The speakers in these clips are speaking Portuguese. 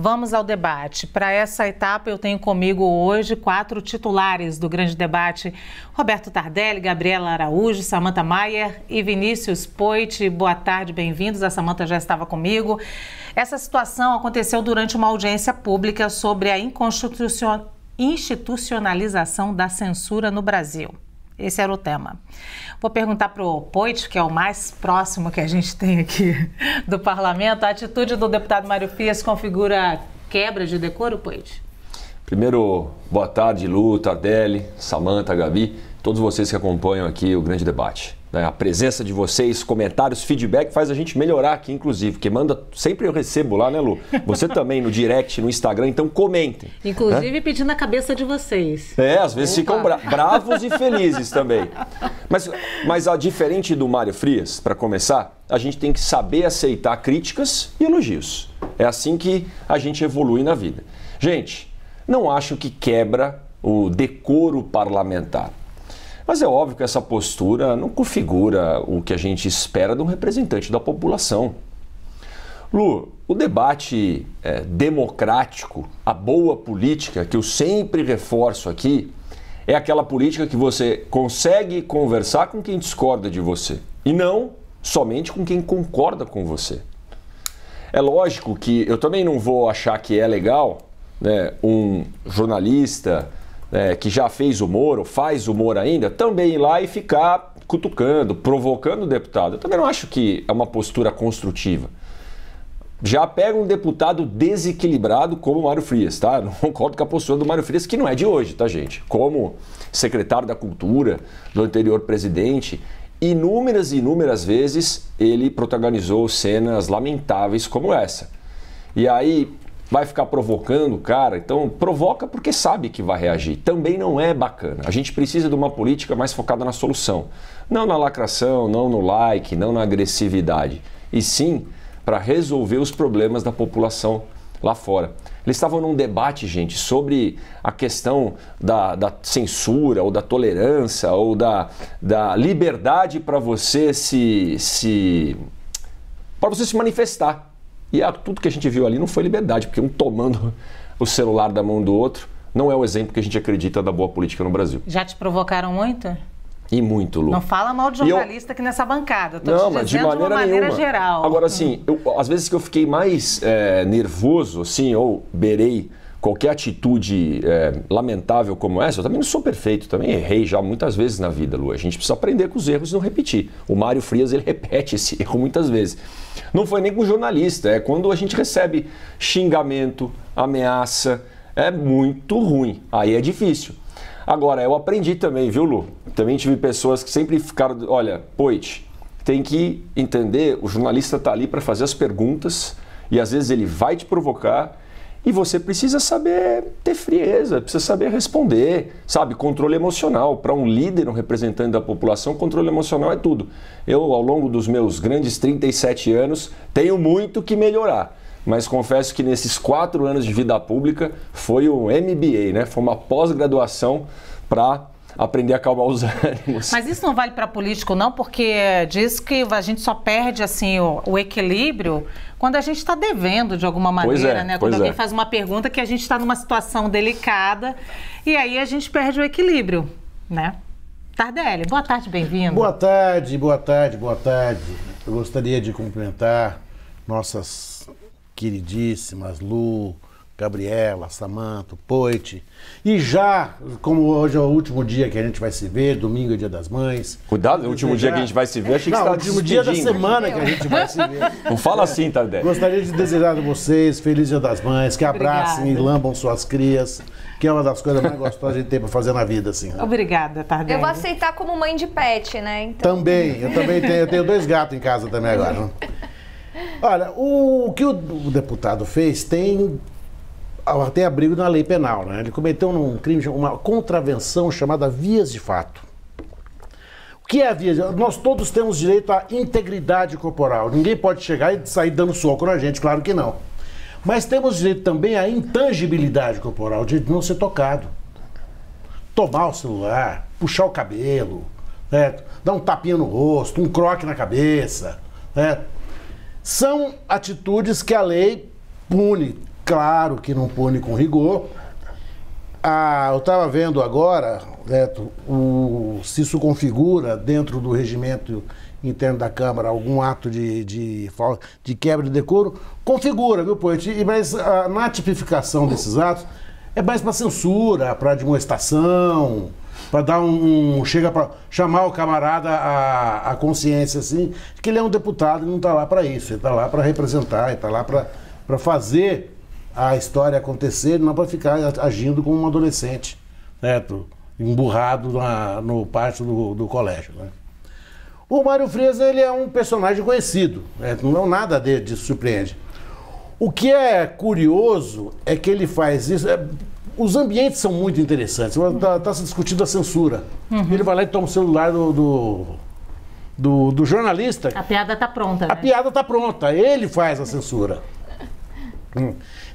Vamos ao debate. Para essa etapa, eu tenho comigo hoje 4 titulares do grande debate: Roberto Tardelli, Gabriela Araújo, Samantha Maier e Vinícius Poit. Boa tarde, bem-vindos. A Samantha já estava comigo. Essa situação aconteceu durante uma audiência pública sobre a institucionalização da censura no Brasil. Esse era o tema. Vou perguntar para o Poit, que é o mais próximo que a gente tem aqui do parlamento. A atitude do deputado Mário Frias configura quebra de decoro, Poit? Primeiro, boa tarde, Lu, Tardelli, Samantha, Gabi, todos vocês que acompanham aqui o grande debate. A presença de vocês, comentários, feedback faz a gente melhorar aqui, inclusive, porque manda, sempre eu recebo lá, né, Lu? Você também no direct, no Instagram, então comentem. Inclusive, né? Pedindo a cabeça de vocês. Às vezes ficam bravos e felizes também. Mas diferente do Mário Frias, para começar, a gente tem que saber aceitar críticas e elogios. É assim que a gente evolui na vida. Gente, não acho que quebra o decoro parlamentar. Mas é óbvio que essa postura não configura o que a gente espera de um representante da população. Lu, o debate democrático, a boa política, que eu sempre reforço aqui, é aquela política que você consegue conversar com quem discorda de você e não somente com quem concorda com você. É lógico que eu também não vou achar que é legal, né, um jornalista que já fez humor ou faz humor ainda, também ir lá e ficar cutucando, provocando o deputado. Eu também não acho que é uma postura construtiva. Já pega um deputado desequilibrado como o Mário Frias, tá? Não concordo com a postura do Mário Frias, que não é de hoje, tá, gente? Como secretário da Cultura do anterior presidente, inúmeras e inúmeras vezes ele protagonizou cenas lamentáveis como essa. E aí vai ficar provocando o cara, então provoca porque sabe que vai reagir. Também não é bacana. A gente precisa de uma política mais focada na solução. Não na lacração, não no like, não na agressividade. E sim para resolver os problemas da população lá fora. Eles estavam num debate, gente, sobre a questão da censura ou da tolerância ou da liberdade para você para você se manifestar. E tudo que a gente viu ali não foi liberdade, porque um tomando o celular da mão do outro não é o exemplo que a gente acredita da boa política no Brasil. Já te provocaram muito? E muito, Lu. Não fala mal de jornalista aqui nessa bancada. Estou te dizendo de uma maneira geral. Agora, assim, às vezes que eu fiquei mais nervoso, assim, ou beirei qualquer atitude lamentável como essa, eu também não sou perfeito, também errei já muitas vezes na vida, Lu. A gente precisa aprender com os erros e não repetir. O Mário Frias, ele repete esse erro muitas vezes. Não foi nem com jornalista, é quando a gente recebe xingamento, ameaça, é muito ruim, aí é difícil. Agora, eu aprendi também, viu, Lu? Também tive pessoas que sempre ficaram, olha, Poit, tem que entender, o jornalista está ali para fazer as perguntas e às vezes ele vai te provocar e você precisa saber ter frieza, precisa saber responder, sabe? Controle emocional. Para um líder, um representante da população, controle emocional é tudo. Eu, ao longo dos meus grandes 37 anos, tenho muito que melhorar. Mas confesso que nesses 4 anos de vida pública foi um MBA, né? Foi uma pós-graduação para aprender a acalmar os ânimos. Mas isso não vale para político não, porque diz que a gente só perde assim o equilíbrio quando a gente está devendo de alguma maneira, né? Quando alguém faz uma pergunta que a gente está numa situação delicada e aí a gente perde o equilíbrio, né? Tardelli, boa tarde, bem-vindo. Boa tarde, boa tarde, boa tarde. Eu gostaria de cumprimentar nossas queridíssimas Lu, Gabriela, Samantha, Poit. E já, como hoje é o último dia que a gente vai se ver, domingo é dia das mães. Cuidado, o último dia que a gente vai se ver, achei que você estava despedindo. O último dia da semana que a gente vai se ver. Não fala assim, Tardelli. Gostaria de desejar a vocês feliz dia das mães, que abracem e lambam suas crias, que é uma das coisas mais gostosas de ter para fazer na vida, assim. Né? Obrigada, Tardelli. Eu vou aceitar como mãe de pet, né? Então... Também, eu tenho 2 gatos em casa também agora. Né? Olha, o que o deputado fez tem abrigo na lei penal, né? Ele cometeu um crime, uma contravenção chamada vias de fato. O que é a via de fato? Nós todos temos direito à integridade corporal. Ninguém pode chegar e sair dando soco na gente, claro que não. Mas temos direito também à intangibilidade corporal, de não ser tocado. Tomar o celular, puxar o cabelo, né? Dar um tapinha no rosto, um croque na cabeça, né? São atitudes que a lei pune claro que não pune com rigor. Eu estava vendo agora, Neto, se isso configura dentro do regimento interno da Câmara algum ato de quebra de decoro, configura, viu, Poit? Mas na tipificação desses atos é mais para censura, para demonstração, para dar chega para chamar o camarada à consciência, assim, de que ele é um deputado e não está lá para isso, ele está lá para representar, ele está lá para fazer a história acontecer, não para ficar agindo como um adolescente, certo? Emburrado no pátio do colégio, né? O Mário Frias, ele é um personagem conhecido, né? Não nada de surpreende. O que é curioso é que ele faz isso. Os ambientes são muito interessantes. Está se discutindo a censura. Ele vai lá e toma o celular do jornalista. A piada está pronta, né? A piada está pronta. Ele faz a censura.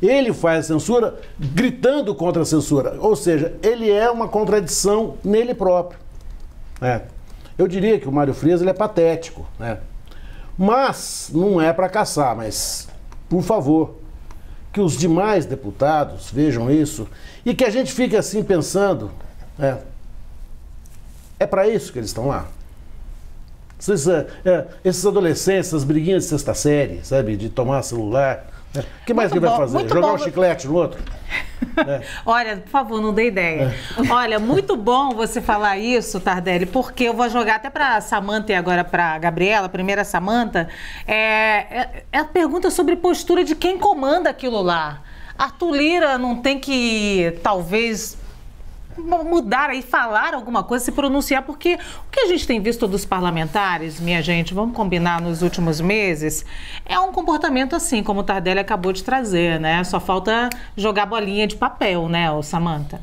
Ele faz a censura gritando contra a censura. Ou seja, ele é uma contradição nele próprio, né? Eu diria que o Mário Frias, ele é patético, né? Mas não é para caçar, mas, por favor, que os demais deputados vejam isso e que a gente fique assim pensando, é para isso que eles estão lá? Esses adolescentes, essas briguinhas de sexta série, sabe, de tomar celular, o que mais que ele vai fazer? Jogar um chiclete no outro? Olha, por favor, não dê ideia. Olha, muito bom você falar isso, Tardelli, porque eu vou jogar até para a Samanta e agora para a Gabriela, primeiro a Samanta, é a pergunta sobre postura de quem comanda aquilo lá. Arthur Lira não tem que, talvez, mudar aí, falar alguma coisa, se pronunciar, porque o que a gente tem visto dos parlamentares, minha gente, vamos combinar, nos últimos meses, é um comportamento assim, como o Tardelli acabou de trazer, né? Só falta jogar bolinha de papel, né, Samanta?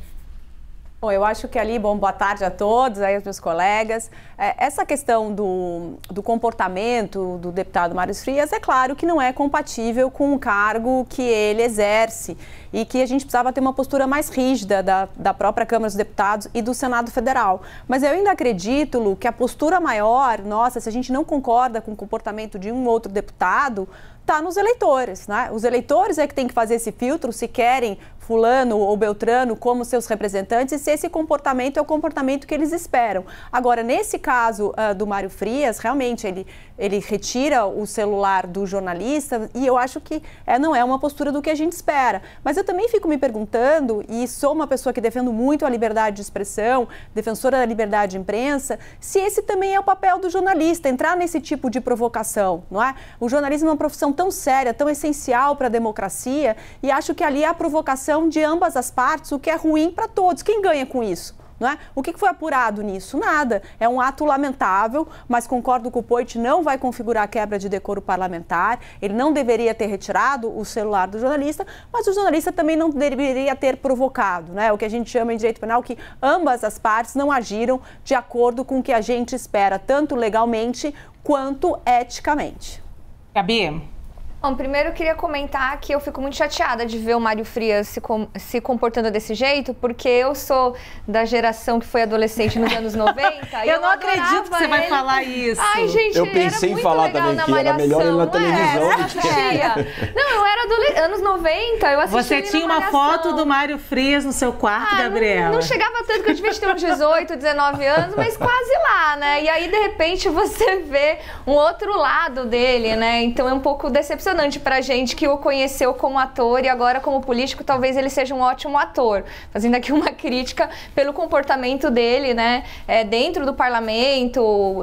Bom, eu acho que ali, boa tarde a todos, aí aos meus colegas. Essa questão do comportamento do deputado Mário Frias, é claro que não é compatível com o cargo que ele exerce e que a gente precisava ter uma postura mais rígida da própria Câmara dos Deputados e do Senado Federal. Mas eu ainda acredito, Lu, que a postura maior, nossa, se a gente não concorda com o comportamento de um ou outro deputado, está nos eleitores, né? Os eleitores é que tem que fazer esse filtro se querem fulano ou beltrano como seus representantes e se esse comportamento é o comportamento que eles esperam. Agora, nesse caso do Mário Frias, realmente ele retira o celular do jornalista e eu acho que não é uma postura do que a gente espera. Mas eu também fico me perguntando, e sou uma pessoa que defendo muito a liberdade de expressão, defensora da liberdade de imprensa, se esse também é o papel do jornalista, entrar nesse tipo de provocação, não é? O jornalismo é uma profissão tão séria, tão essencial para a democracia e acho que ali é a provocação de ambas as partes, o que é ruim para todos. Quem ganha com isso? Não é? O que foi apurado nisso? Nada. É um ato lamentável, mas concordo que o Poit não vai configurar quebra de decoro parlamentar. Ele não deveria ter retirado o celular do jornalista, mas o jornalista também não deveria ter provocado, né? O que a gente chama em direito penal que ambas as partes não agiram de acordo com o que a gente espera, tanto legalmente quanto eticamente. Gabi? Bom, primeiro eu queria comentar que eu fico muito chateada de ver o Mário Frias se comportando desse jeito, porque eu sou da geração que foi adolescente nos anos 90. Eu não acredito que você vai falar isso. Ai, gente, eu pensei em falar também que era melhor ir na televisão. Não, eu era adolescente, anos 90, eu assisti. Você tinha uma foto do Mário Frias no seu quarto, Gabriela? Não chegava tanto, que eu devia ter uns 18, 19 anos, mas quase lá, né? E aí, de repente, você vê um outro lado dele, né? Então é um pouco decepcionante pra gente que o conheceu como ator e agora como político, talvez ele seja um ótimo ator. Fazendo aqui uma crítica pelo comportamento dele, né? Dentro do parlamento,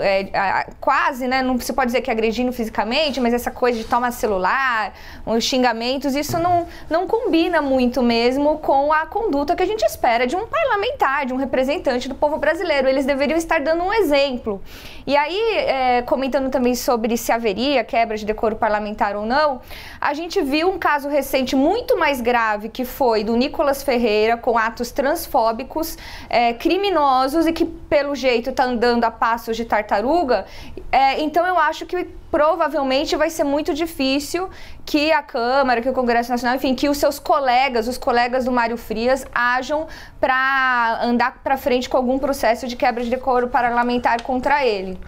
quase, né? Não se pode dizer que agredindo fisicamente, mas essa coisa de tomar celular, os xingamentos, isso não combina muito mesmo com a conduta que a gente espera de um parlamentar, de um representante do povo brasileiro. Eles deveriam estar dando um exemplo. E aí, comentando também sobre se haveria quebra de decoro parlamentar ou não, a gente viu um caso recente muito mais grave, que foi do Nicolas Ferreira, com atos transfóbicos, criminosos e que, pelo jeito, está andando a passos de tartaruga. Então, eu acho que provavelmente vai ser muito difícil que a Câmara, que o Congresso Nacional, enfim, que os seus colegas, os colegas do Mário Frias, ajam para andar para frente com algum processo de quebra de decoro parlamentar contra ele.